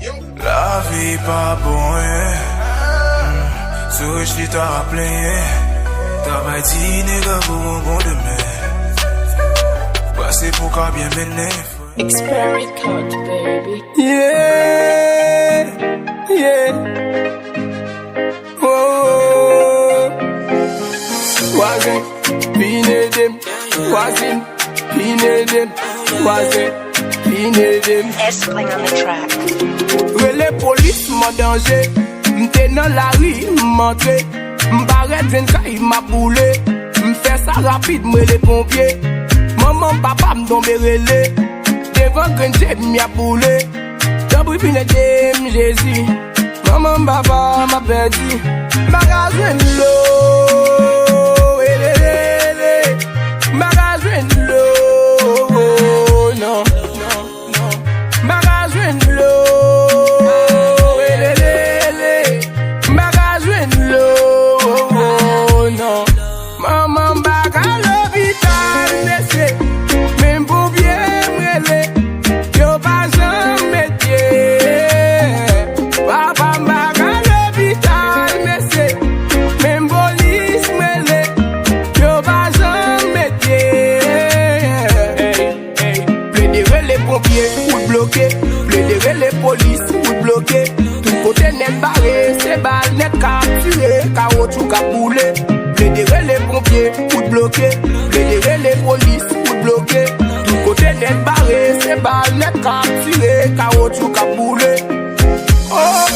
La vie pas bon, so je t'ai rappelé, t'as pas dit nègre pour un bon demain. Passez pour qu'à bien mener. Experiment, baby. Yeah, yeah. Oh, was it? Pine dem, was it? Pine dem, was it? Pine dem. S-Cling on the track. Relais police m'en danger. M'te dans la rue, m'entré. M'barrette une caille m'a boulé. M'fait ça rapide, me les pompiers. Maman, papa m'tombe relais. Devant que m'y a boulé. J'abri pine dem, Jésus. Maman, papa m'a perdu. Magasin l'eau. Magasin l'eau. Non, non, non. Magasin l'eau. Plédérer les polices ou bloquer. Tout côté net barré, c'est balle net capturé, caoutchouc caboulé. Plédérer les pompiers ou bloquer. Plédérer les polices ou bloquer. Tout côté net barré, c'est balle net capturé, caoutchouc caboulé. Oh,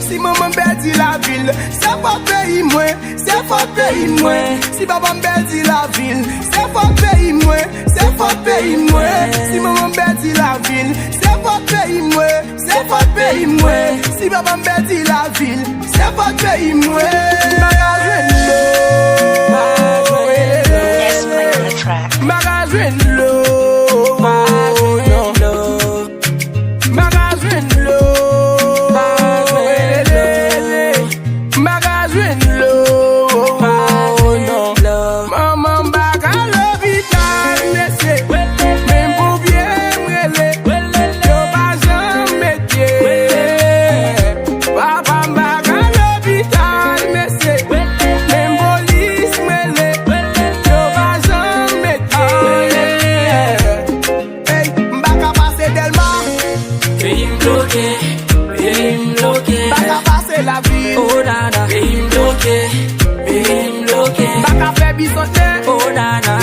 si maman perdit la ville, c'est pas pays moins, c'est pas pays moins. Si papa perdit la ville, c'est pas pays moins, c'est pas pays moins. Si maman perdit la ville, c'est pas pays moins, c'est pas pays moins. Si papa perdit la ville, c'est pas pays moins. Magasin l'eau, S-Cling on the track. magasin l'eau, magasin l'eau. La vie, oh nana, Baka fait bisoter, oh nana,